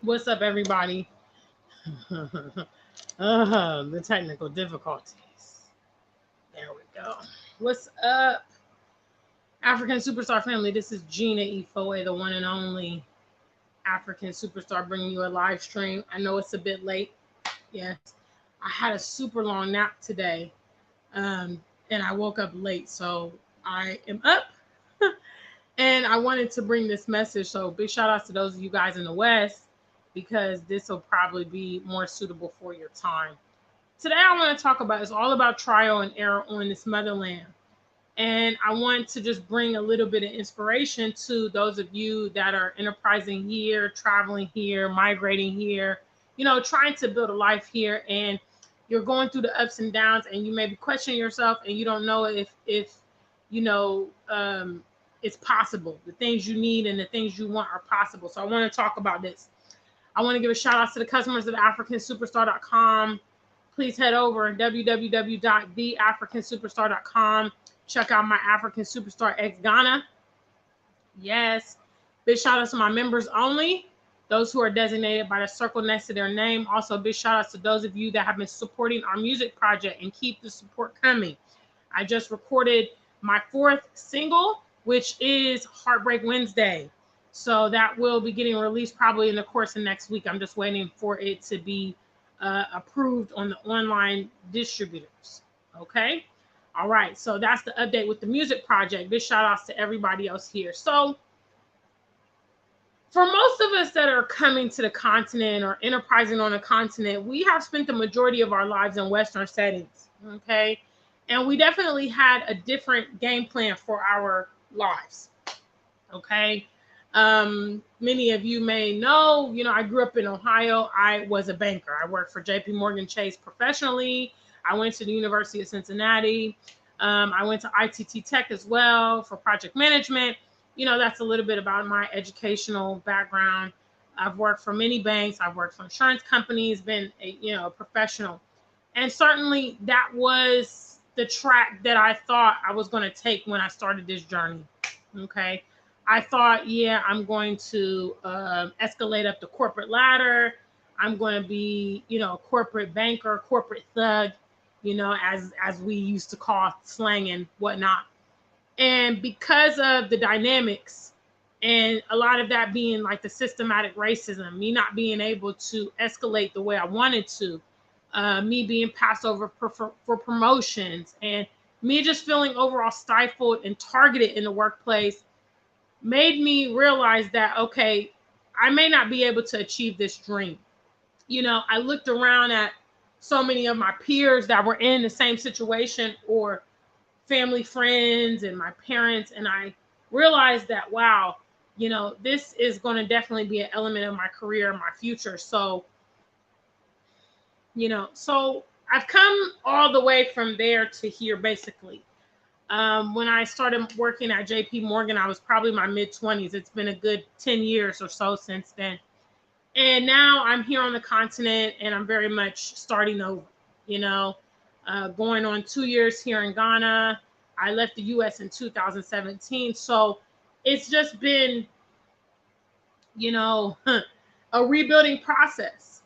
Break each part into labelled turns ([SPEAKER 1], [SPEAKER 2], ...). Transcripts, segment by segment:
[SPEAKER 1] What's up, everybody? The technical difficulties. There we go. What's up, African Superstar family? This is Gina Efoe, the one and only African Superstar, bringing you a live stream. I know it's a bit late. Yes, I had a super long nap today, and I woke up late, so I am up. And I wanted to bring this message. So big shout outs to those of you guys in the West because this will probably be more suitable for your time. Today I want to talk about it's all about trial and error on this motherland. And I want to just bring a little bit of inspiration to those of you that are enterprising here, traveling here, migrating here, trying to build a life here, and you're going through the ups and downs, and you may be questioning yourself, and you don't know if you know it's possible. The things you need and the things you want are possible. So I want to talk about this. I want to give a shout out to the customers of AfricanSuperstar.com. Please head over www.theafricansuperstar.com. Check out my African Superstar X Ghana. Yes. Big shout out to my members only, those who are designated by the circle next to their name. Also, big shout outs to those of you that have been supporting our music project and keep the support coming. I just recorded my 4th single, which is Heartbreak Wednesday. So that will be getting released probably in the course of next week. I'm just waiting for it to be approved on the online distributors. Okay. All right. So that's the update with the music project. Big shout outs to everybody else here. So for most of us that are coming to the continent or enterprising on the continent, we have spent the majority of our lives in Western settings. Okay. And we definitely had a different game plan for our lives. Okay. Many of you may know, I grew up in Ohio. I was a banker. I worked for JP Morgan Chase professionally. I went to the University of Cincinnati. I went to ITT Tech as well for project management. That's a little bit about my educational background. I've worked for many banks. I've worked for insurance companies, been a professional. And certainly that was the track that I thought I was going to take when I started this journey. Okay. I thought, I'm going to escalate up the corporate ladder. I'm going to be, a corporate banker, corporate thug, as we used to call slang and whatnot. And because of the dynamics and a lot of that being like the systematic racism, me not being able to escalate the way I wanted to, me being passed over for promotions, and me just feeling overall stifled and targeted in the workplace made me realize that, okay, I may not be able to achieve this dream. I looked around at so many of my peers that were in the same situation, or family, friends, and my parents, and I realized that, wow, this is going to definitely be an element of my career, my future. So, so I've come all the way from there to here, basically. When I started working at JP Morgan, I was probably my mid-20s. It's been a good 10 years or so since then. And now I'm here on the continent, and I'm very much starting over, going on 2 years here in Ghana. I left the U.S. in 2017. So it's just been, a rebuilding process.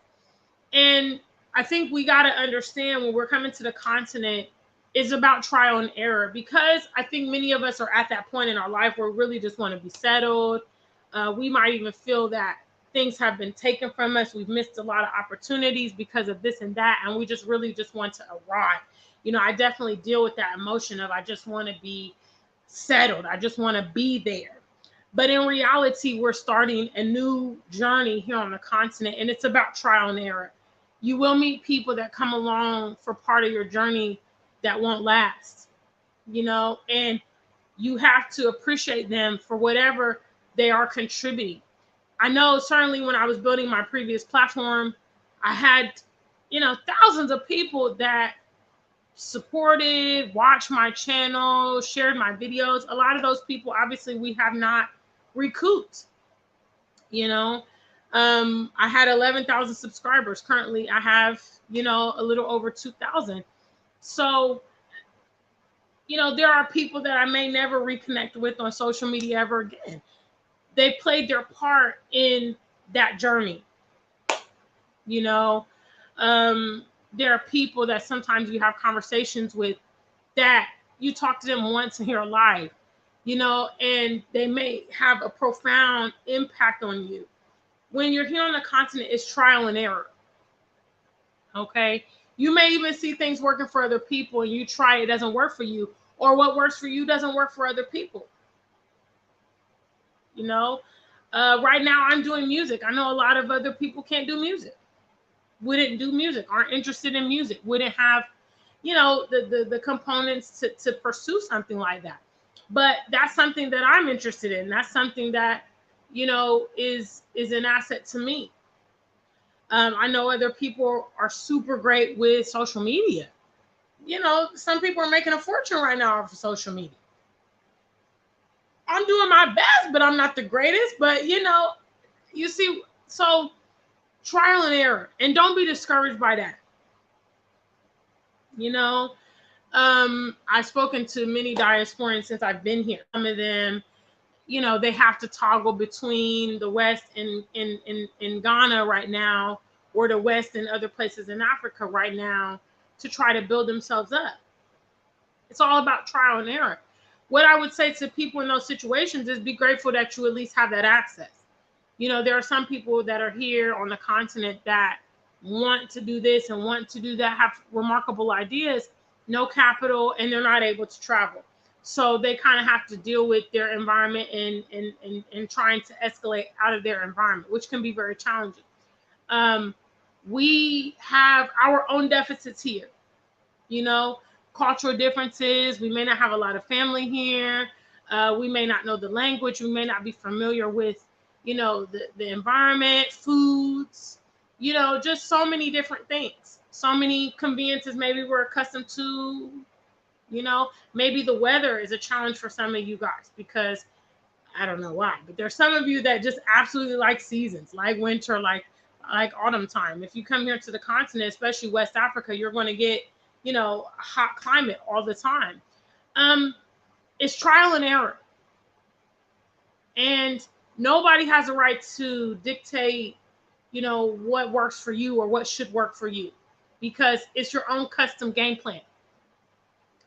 [SPEAKER 1] And I think we got to understand when we're coming to the continent, it's about trial and error, because I think many of us are at that point in our life where we really just want to be settled. We might even feel that things have been taken from us. We've missed a lot of opportunities because of this and that. And we just really just want to arrive. I definitely deal with that emotion of I just want to be settled. I just want to be there. But in reality, we're starting a new journey here on the continent, and it's about trial and error. You will meet people that come along for part of your journey that won't last, and you have to appreciate them for whatever they are contributing. I know certainly when I was building my previous platform, I had, thousands of people that supported, watched my channel, shared my videos. A lot of those people, obviously, we have not recouped. I had 11,000 subscribers. Currently, I have, a little over 2,000. So, there are people that I may never reconnect with on social media ever again. They played their part in that journey. You know, um, there are people that sometimes you have conversations with that you talk to them once in your life, and they may have a profound impact on you. When you're here on the continent, it's trial and error. Okay. You may even see things working for other people and you try, it doesn't work for you, or what works for you doesn't work for other people. You know, right now I'm doing music. I know a lot of other people can't do music, wouldn't do music, aren't interested in music, wouldn't have, the components to pursue something like that. But that's something that I'm interested in. That's something that, is an asset to me. I know other people are super great with social media. Some people are making a fortune right now off of social media. I'm doing my best, but I'm not the greatest. But you see, so trial and error, and don't be discouraged by that. You know, I've spoken to many diasporans since I've been here. Some of them, they have to toggle between the West and in Ghana right now, or the West and other places in Africa right now, to try to build themselves up. It's all about trial and error. What I would say to people in those situations is be grateful that you at least have that access. There are some people that are here on the continent that want to do this and want to do that, have remarkable ideas, no capital, and they're not able to travel. So they kind of have to deal with their environment and trying to escalate out of their environment, which can be very challenging. We have our own deficits here, you know, cultural differences. We may not have a lot of family here. We may not know the language. We may not be familiar with, the environment, foods, just so many different things. So many conveniences maybe we're accustomed to. Maybe the weather is a challenge for some of you guys because I don't know why, but there's some of you that just absolutely like seasons, like winter, like autumn time. If you come here to the continent, especially West Africa, you're going to get, a hot climate all the time. It's trial and error. And nobody has a right to dictate, what works for you or what should work for you because it's your own custom game plan.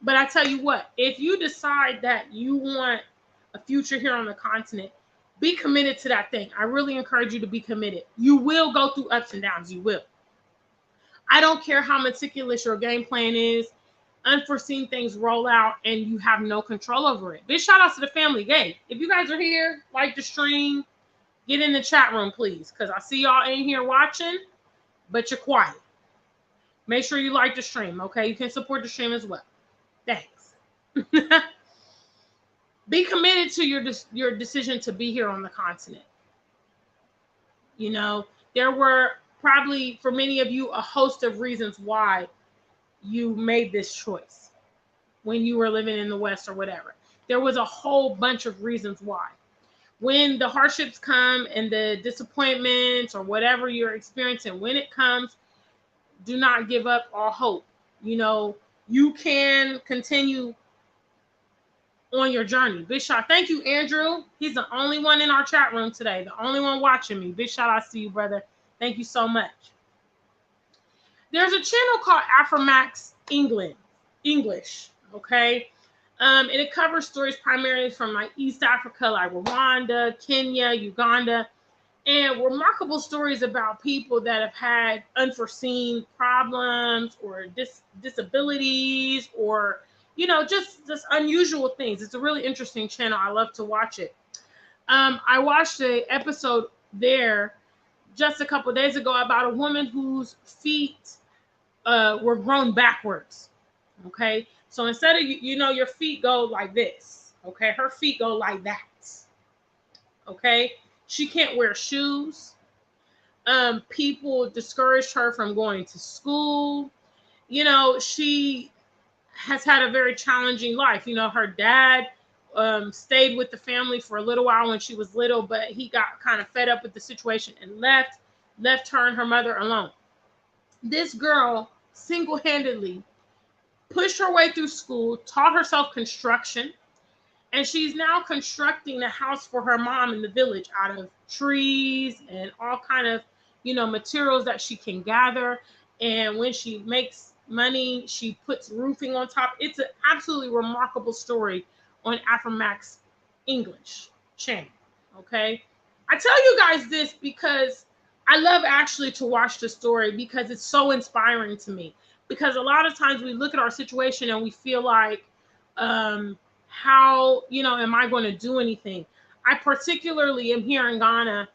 [SPEAKER 1] But I tell you what, if you decide that you want a future here on the continent, be committed to that thing. I really encourage you to be committed. You will go through ups and downs. You will. I don't care how meticulous your game plan is. Unforeseen things roll out and you have no control over it. Big shout out to the family. Hey, if you guys are here, like the stream, get in the chat room, please, because I see y'all in here watching, but you're quiet. Make sure you like the stream, okay? You can support the stream as well. Thanks. Be committed to your decision to be here on the continent. There were probably, for many of you, a host of reasons why you made this choice when you were living in the West or whatever. There was a whole bunch of reasons why. When the hardships come and the disappointments or whatever you're experiencing, when it comes, do not give up all hope. You can continue on your journey. Big shout. Thank you, Andrew. He's the only one in our chat room today. The only one watching me. Big shout out to you, brother. Thank you so much. There's a channel called Afromax English. Okay. And it covers stories primarily from like East Africa, like Rwanda, Kenya, Uganda, and remarkable stories about people that have had unforeseen problems or disabilities or, just unusual things. It's a really interesting channel. I love to watch it. I watched an episode there just a couple of days ago about a woman whose feet were grown backwards. Okay. So instead of, your feet go like this. Okay. Her feet go like that. Okay. She can't wear shoes. People discouraged her from going to school. She has had a very challenging life. Her dad stayed with the family for a little while when she was little, but he got kind of fed up with the situation and left her and her mother alone. This girl single-handedly pushed her way through school, taught herself construction, and she's now constructing a house for her mom in the village out of trees and all kind of, materials that she can gather. And when she makes money, she puts roofing on top. It's an absolutely remarkable story on Aframax English channel. Okay. I tell you guys this because I love actually to watch the story because it's so inspiring to me. Because a lot of times we look at our situation and we feel like, how, am I going to do anything? I particularly am here in Ghana.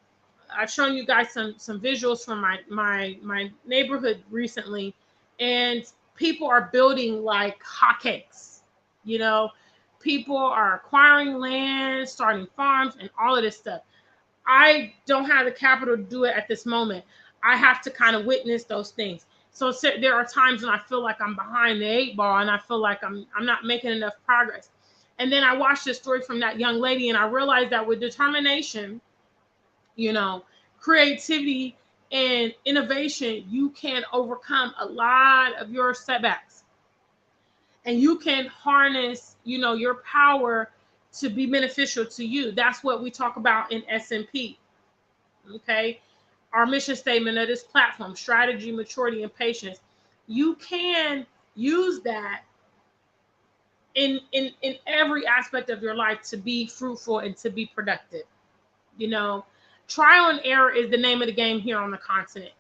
[SPEAKER 1] I've shown you guys some visuals from my neighborhood recently, and people are building like hotcakes. You know, people are acquiring land, starting farms, and all of this stuff. I don't have the capital to do it at this moment. I have to kind of witness those things. So there are times when I feel like I'm behind the eight ball and I feel like I'm not making enough progress. And then I watched this story from that young lady and I realized that with determination, creativity and innovation, you can overcome a lot of your setbacks. And you can harness, your power to be beneficial to you. That's what we talk about in SMP. Okay. Our mission statement of this platform: strategy, maturity, and patience. You can use that in every aspect of your life to be fruitful and to be productive. Trial and error is the name of the game here on the continent.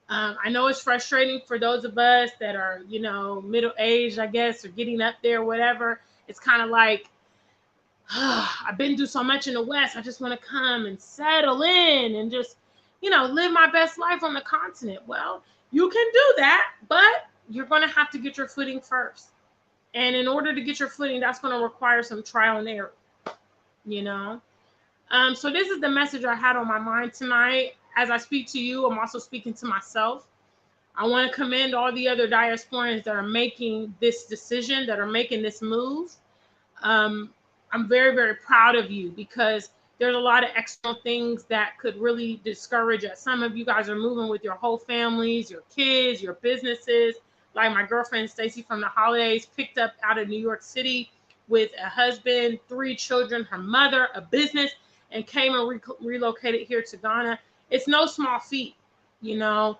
[SPEAKER 1] I know it's frustrating for those of us that are, middle aged, I guess, or getting up there, whatever. It's kind of like, I've been through so much in the West. I just want to come and settle in and just, live my best life on the continent. Well, you can do that, but you're going to have to get your footing first. And in order to get your footing, that's going to require some trial and error, So this is the message I had on my mind tonight. As I speak to you, I'm also speaking to myself. I want to commend all the other diasporans that are making this decision, that are making this move. I'm very, very proud of you because there's a lot of external things that could really discourage us. Some of you guys are moving with your whole families, your kids, your businesses. Like my girlfriend Stacy from the holidays picked up out of New York City with a husband, 3 children, her mother, a business, and came and relocated here to Ghana. It's no small feat, and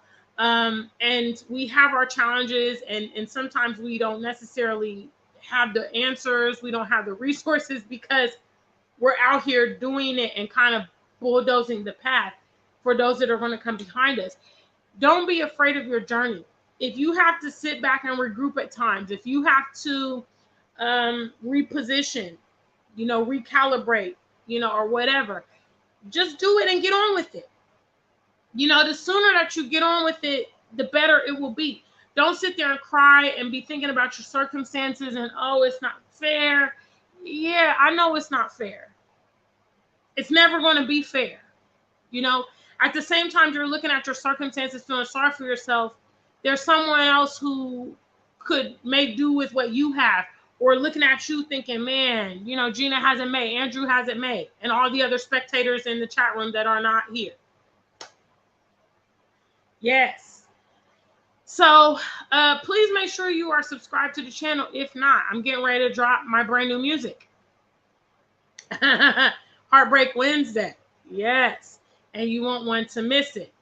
[SPEAKER 1] we have our challenges, and sometimes we don't necessarily have the answers. We don't have the resources because we're out here doing it and kind of bulldozing the path for those that are going to come behind us. Don't be afraid of your journey. If you have to sit back and regroup at times, if you have to reposition, recalibrate, or whatever, just do it and get on with it. The sooner that you get on with it, the better it will be. Don't sit there and cry and be thinking about your circumstances and, oh, it's not fair. Yeah, I know it's not fair. It's never going to be fair. At the same time, you're looking at your circumstances, feeling sorry for yourself. There's someone else who could make do with what you have, or looking at you thinking, man, Gina hasn't made, Andrew hasn't made, and all the other spectators in the chat room that are not here. Yes. So please make sure you are subscribed to the channel. If not, I'm getting ready to drop my brand new music. Heartbreak Wednesday. Yes. And you won't want to miss it.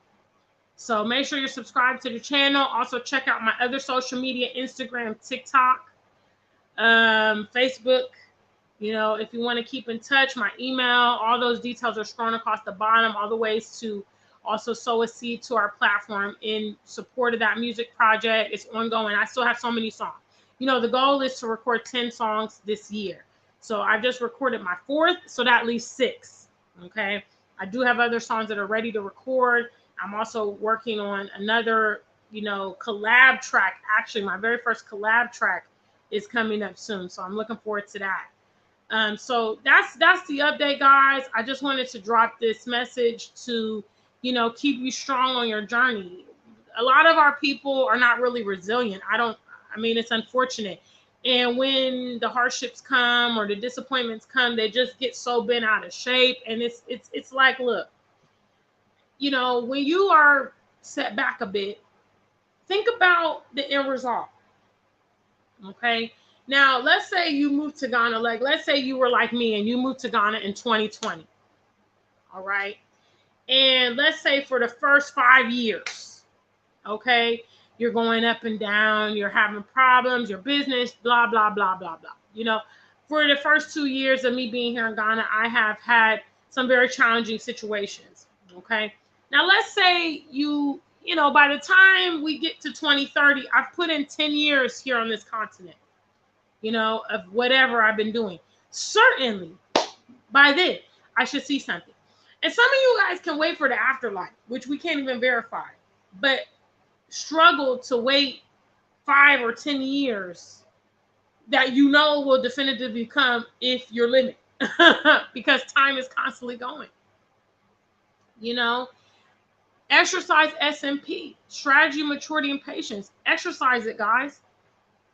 [SPEAKER 1] So make sure you're subscribed to the channel. Also check out my other social media: Instagram, TikTok, Facebook. If you want to keep in touch, my email, all those details are scrolling across the bottom. All the ways to also sow a seed to our platform in support of that music project. It's ongoing. I still have so many songs. The goal is to record 10 songs this year. So I just recorded my 4th, so that leaves 6. Okay. I do have other songs that are ready to record. I'm also working on another, collab track. Actually, my very first collab track is coming up soon. So I'm looking forward to that. So that's the update, guys. I just wanted to drop this message to, keep you strong on your journey. A lot of our people are not really resilient. It's unfortunate. And when the hardships come or the disappointments come, they just get so bent out of shape. And it's like, look, when you are set back a bit, think about the end result. Okay. Now, let's say you moved to Ghana. Let's say you were like me and you moved to Ghana in 2020. All right. And let's say for the first 5 years, okay, you're going up and down, you're having problems, your business, blah, blah, blah, blah, blah. You know, for the first 2 years of me being here in Ghana, I have had some very challenging situations, okay? Now, let's say you know, by the time we get to 2030, I've put in 10 years here on this continent, you know, of whatever I've been doing. Certainly, by then, I should see something. And some of you guys can wait for the afterlife, which we can't even verify, but struggle to wait 5 or 10 years that you know will definitively come if you're living, because time is constantly going. You know, exercise SMP, strategy, maturity, and patience. Exercise it, guys.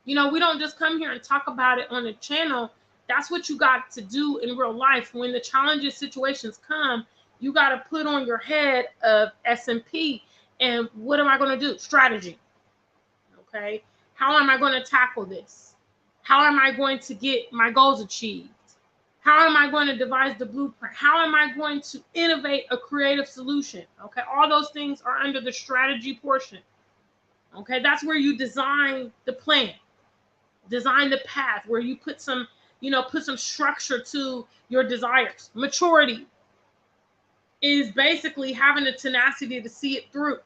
[SPEAKER 1] You know, we don't just come here and talk about it on the channel. That's what you got to do in real life. When the challenges situations come, you got to put on your head of SMP. And what am I going to do? Strategy. Okay. How am I going to tackle this? How am I going to get my goals achieved? How am I going to devise the blueprint? How am I going to innovate a creative solution? Okay. All those things are under the strategy portion. Okay. That's where you design the plan, design the path, where you put some, you know, put some structure to your desires. Maturity is basically having the tenacity to see it through.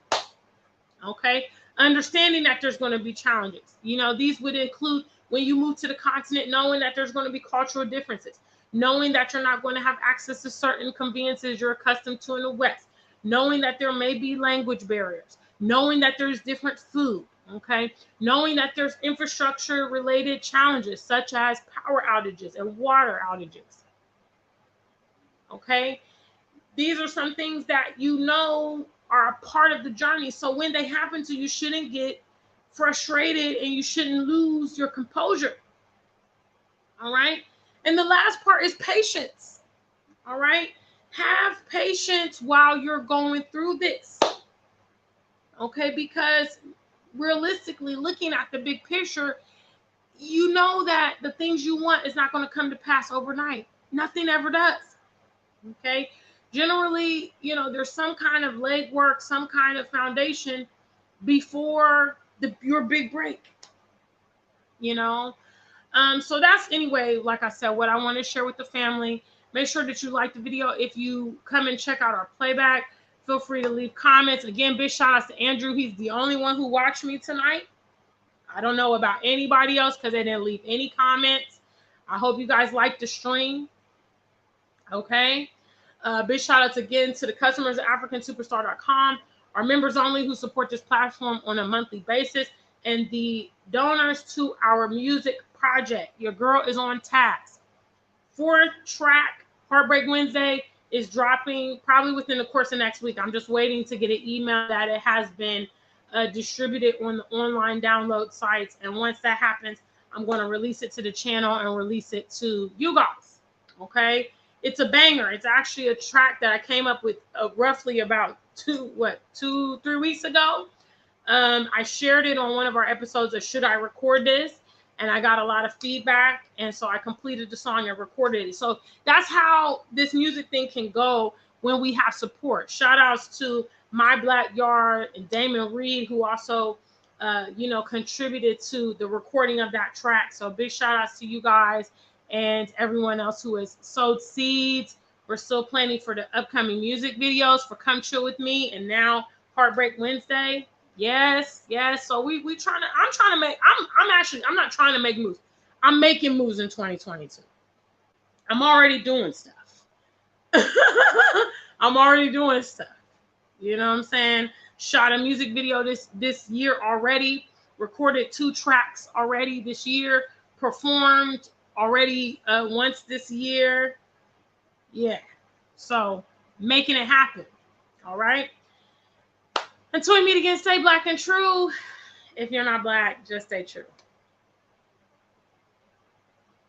[SPEAKER 1] Okay. Understanding that there's going to be challenges. You know, these would include when you move to the continent, knowing that there's going to be cultural differences, knowing that you're not going to have access to certain conveniences you're accustomed to in the West, knowing that there may be language barriers, knowing that there's different food, okay, knowing that there's infrastructure related challenges such as power outages and water outages. Okay, these are some things that you know are a part of the journey. So when they happen to you, shouldn't get frustrated and you shouldn't lose your composure. All right. And the last part is patience. All right. Have patience while you're going through this. Okay. Because realistically, looking at the big picture, you know that the things you want is not going to come to pass overnight. Nothing ever does. Okay. Generally, you know, there's some kind of legwork, some kind of foundation before your big break, you know. So that's, anyway, like I said, what I want to share with the family. Make sure that you like the video. If you come and check out our playback, feel free to leave comments. Again, big shout outs to Andrew. He's the only one who watched me tonight. I don't know about anybody else because they didn't leave any comments. I hope you guys liked the stream. Okay. Big shout outs again to the customers at AfricanSuperstar.com, our members only who support this platform on a monthly basis, and the donors to our music project. Your girl is on task. 4th track, Heartbreak Wednesday, is dropping probably within the course of next week. I'm just waiting to get an email that it has been distributed on the online download sites. And once that happens, I'm going to release it to the channel and release it to you guys. Okay. It's a banger. It's actually a track that I came up with roughly about 2-3 weeks ago. I shared it on one of our episodes of Should I Record This? And I got a lot of feedback. And so I completed the song and recorded it. So that's how this music thing can go when we have support. Shout outs to My Black Yard and Damon Reed, who also, you know, contributed to the recording of that track. So big shout outs to you guys and everyone else who has sowed seeds. We're still planning for the upcoming music videos for Come Chill With Me and now Heartbreak Wednesday. Yes, yes. So I'm not trying to make moves. I'm making moves in 2022. I'm already doing stuff. I'm already doing stuff. You know what I'm saying? Shot a music video this year already. Recorded 2 tracks already this year. Performed already once this year. Yeah. So making it happen. All right. Until we meet again, stay black and true. If you're not black, just stay true.